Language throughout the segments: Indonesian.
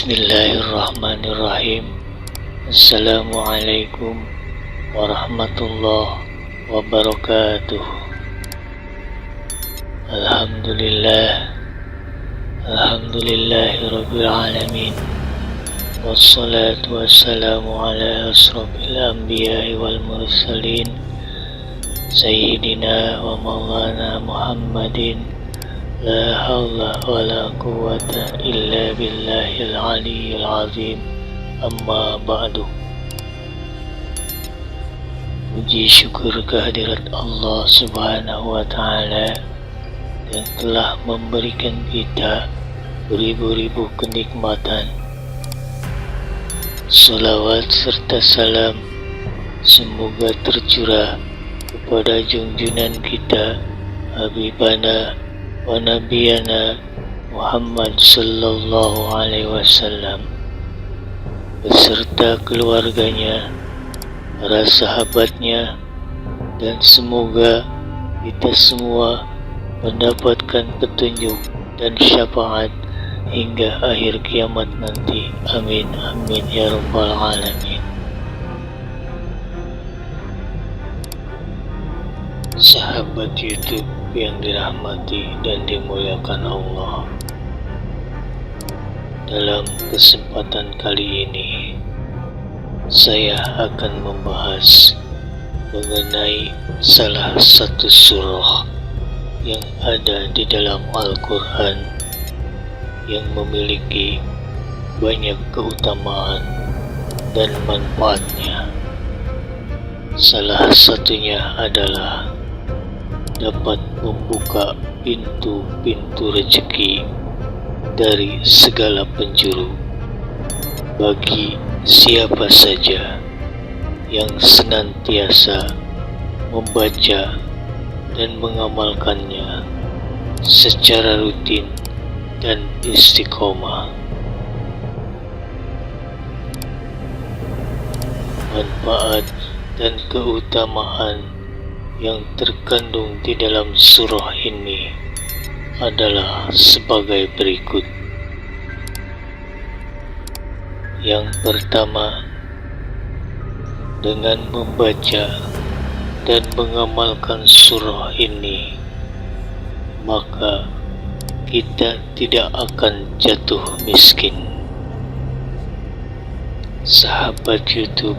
Bismillahirrahmanirrahim. Assalamualaikum warahmatullahi wabarakatuh. Alhamdulillahirabbil alamin. Wassalatu wassalamu ala asrofil anbiya'i wal mursalin Sayyidina wa maulana Muhammadin. La hawla wa la quwwata illa billahil aliyyil azim. Amma ba'du. Puji syukur kehadirat Allah subhanahu wa ta'ala yang telah memberikan kita beribu-ribu kenikmatan. Salawat serta salam semoga tercurah kepada junjungan kita, Habibana wa Nabiyana Muhammad sallallahu alaihi wasallam beserta keluarganya, para sahabatnya, dan semoga kita semua mendapatkan petunjuk dan syafaat hingga akhir kiamat nanti. Amin amin ya rabbal alamin. Sahabat YouTube yang dirahmati dan dimuliakan Allah, dalam kesempatan kali ini saya akan membahas mengenai salah satu surah yang ada di dalam Al-Quran yang memiliki banyak keutamaan dan manfaatnya. Salah satunya adalah dapat membuka pintu-pintu rezeki dari segala penjuru bagi siapa saja yang senantiasa membaca dan mengamalkannya secara rutin dan istiqomah. Manfaat dan keutamaan yang terkandung di dalam surah ini adalah sebagai berikut. Yang pertama, dengan membaca dan mengamalkan surah ini, maka kita tidak akan jatuh miskin. Sahabat YouTube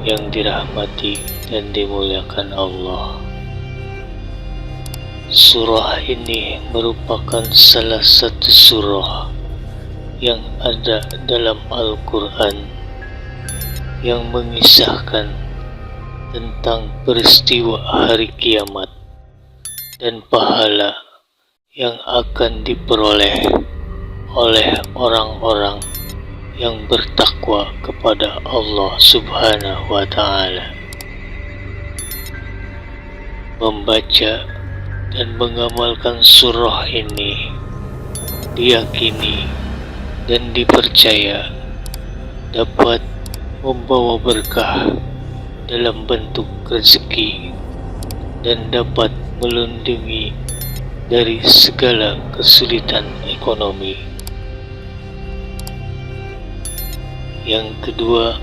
yang dirahmati dan dimuliakan Allah, surah ini merupakan salah satu surah yang ada dalam Al-Quran yang mengisahkan tentang peristiwa hari kiamat dan pahala yang akan diperoleh oleh orang-orang yang bertakwa kepada Allah subhanahu wa ta'ala. Membaca dan mengamalkan surah ini diyakini dan dipercaya dapat membawa berkah dalam bentuk rezeki dan dapat melindungi dari segala kesulitan ekonomi. Yang kedua,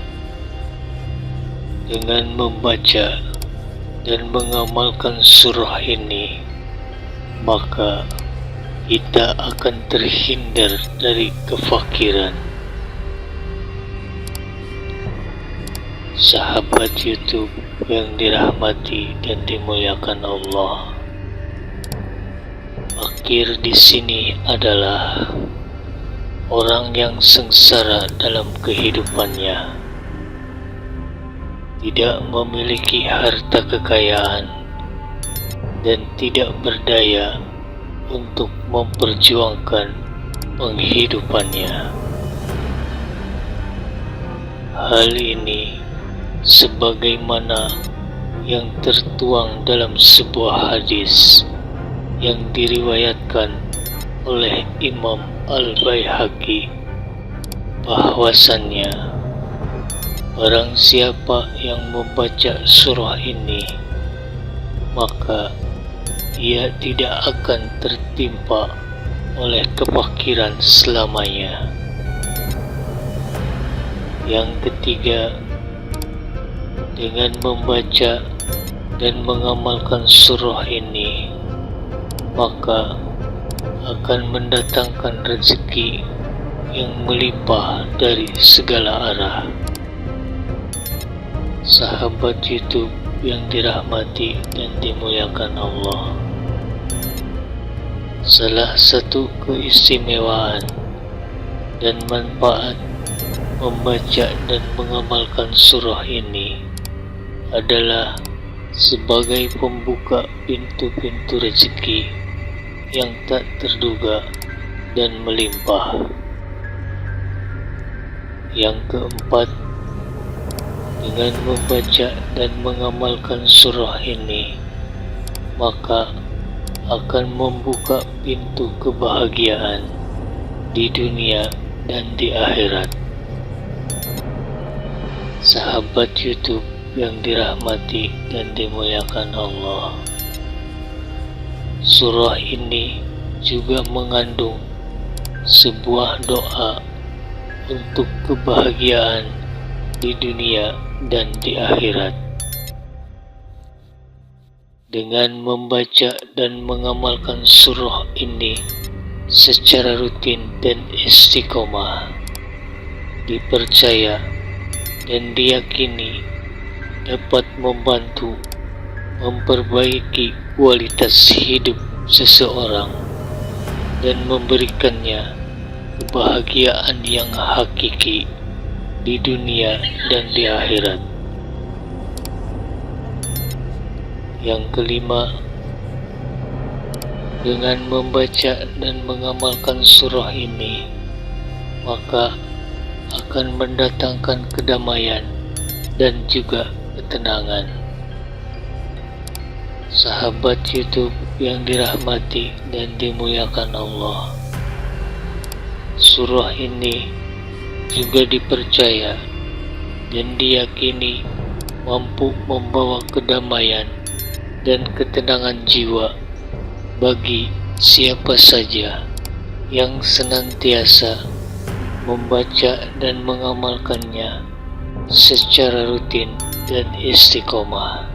dengan membaca dan mengamalkan surah ini, maka kita akan terhindar dari kefakiran. Sahabat YouTube yang dirahmati dan dimuliakan Allah, fakir di sini adalah orang yang sengsara dalam kehidupannya, tidak memiliki harta kekayaan, dan tidak berdaya untuk memperjuangkan penghidupannya. Hal ini sebagaimana yang tertuang dalam sebuah hadis yang diriwayatkan oleh Imam Al-Baihaqi, bahwasannya barang siapa yang membaca surah ini, maka ia tidak akan tertimpa oleh kefakiran selamanya. Yang ketiga, dengan membaca dan mengamalkan surah ini, maka akan mendatangkan rezeki yang melimpah dari segala arah. Sahabat YouTube yang dirahmati dan dimuliakan Allah, salah satu keistimewaan dan manfaat membaca dan mengamalkan surah ini adalah sebagai pembuka pintu-pintu rezeki yang tak terduga dan melimpah. Yang keempat, dengan membaca dan mengamalkan surah ini, maka akan membuka pintu kebahagiaan di dunia dan di akhirat. Sahabat YouTube yang dirahmati dan dimuliakan Allah, surah ini juga mengandung sebuah doa untuk kebahagiaan di dunia dan di akhirat. Dengan membaca dan mengamalkan surah ini secara rutin dan istiqomah, dipercaya dan diyakini dapat membantu memperbaiki kualitas hidup seseorang dan memberikannya kebahagiaan yang hakiki di dunia dan di akhirat. Yang kelima, dengan membaca dan mengamalkan surah ini, maka akan mendatangkan kedamaian dan juga ketenangan. Sahabat YouTube yang dirahmati dan dimuliakan Allah, surah ini juga dipercaya dan diyakini mampu membawa kedamaian dan ketenangan jiwa bagi siapa saja yang senantiasa membaca dan mengamalkannya secara rutin dan istiqomah.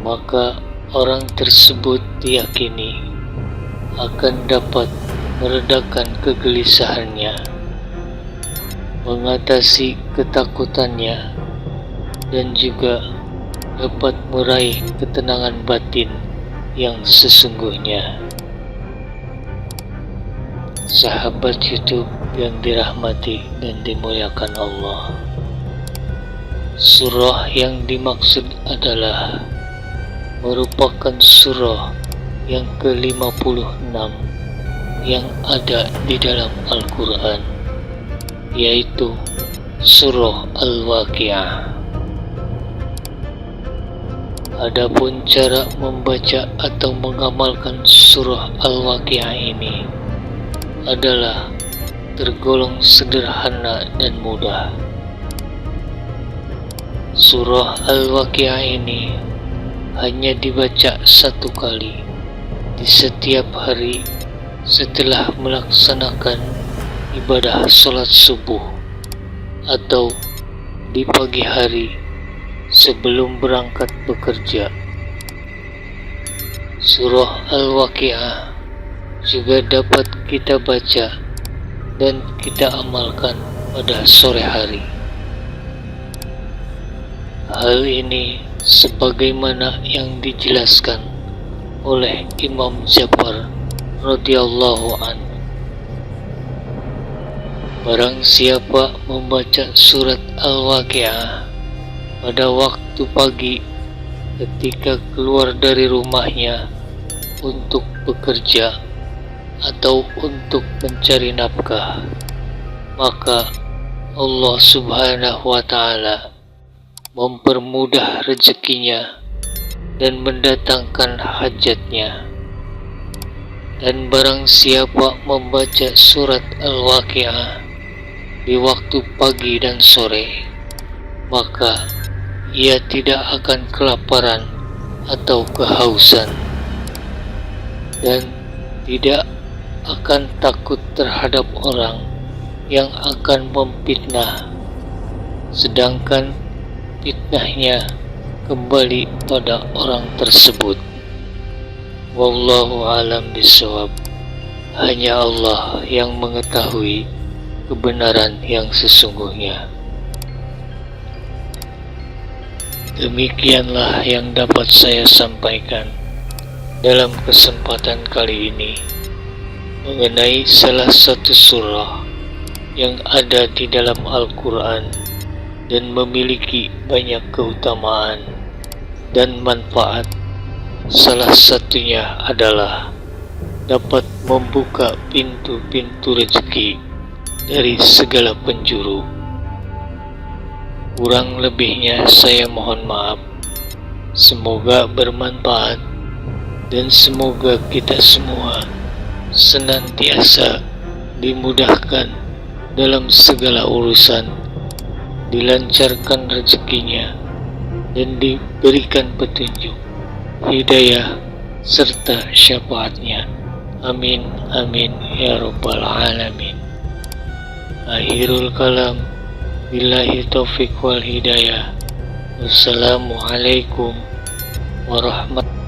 Maka orang tersebut diyakini akan dapat meredakan kegelisahannya, mengatasi ketakutannya, dan juga dapat meraih ketenangan batin yang sesungguhnya. Sahabat YouTube yang dirahmati dan dimuliakan Allah, surah yang dimaksud adalah merupakan surah yang ke-56 yang ada di dalam Al-Quran, yaitu surah Al-Waqiah. Adapun cara membaca atau mengamalkan surah Al-Waqiah ini adalah tergolong sederhana dan mudah. Surah Al-Waqiah ini hanya dibaca satu kali di setiap hari setelah melaksanakan ibadah sholat subuh atau di pagi hari sebelum berangkat bekerja. Surah Al-Waqiah juga dapat kita baca dan kita amalkan pada sore hari. Hal ini sebagaimana yang dijelaskan oleh Imam Ja'far radhiyallahu anhu. Barang siapa membaca surat Al-Waqiah pada waktu pagi ketika keluar dari rumahnya untuk bekerja atau untuk mencari nafkah, maka Allah Subhanahu wa Ta'ala mempermudah rezekinya dan mendatangkan hajatnya. Dan barang siapa membaca surat Al-Waqiah di waktu pagi dan sore, maka ia tidak akan kelaparan atau kehausan dan tidak akan takut terhadap orang yang akan memfitnah, sedangkan fitnahnya kembali pada orang tersebut. Wallahu alam bishawab. Hanya Allah yang mengetahui kebenaran yang sesungguhnya. Demikianlah yang dapat saya sampaikan dalam kesempatan kali ini mengenai salah satu surah yang ada di dalam Al-Quran dan memiliki banyak keutamaan dan manfaat. Salah satunya adalah dapat membuka pintu-pintu rezeki dari segala penjuru. Kurang lebihnya saya mohon maaf. Semoga bermanfaat dan semoga kita semua senantiasa dimudahkan dalam segala urusan, dilancarkan rezekinya dan diberikan petunjuk, hidayah serta syafaatnya. Amin amin ya rabbal alamin. Akhirul kalam, billahi taufiq wal hidayah. Wassalamualaikum warahmatullahi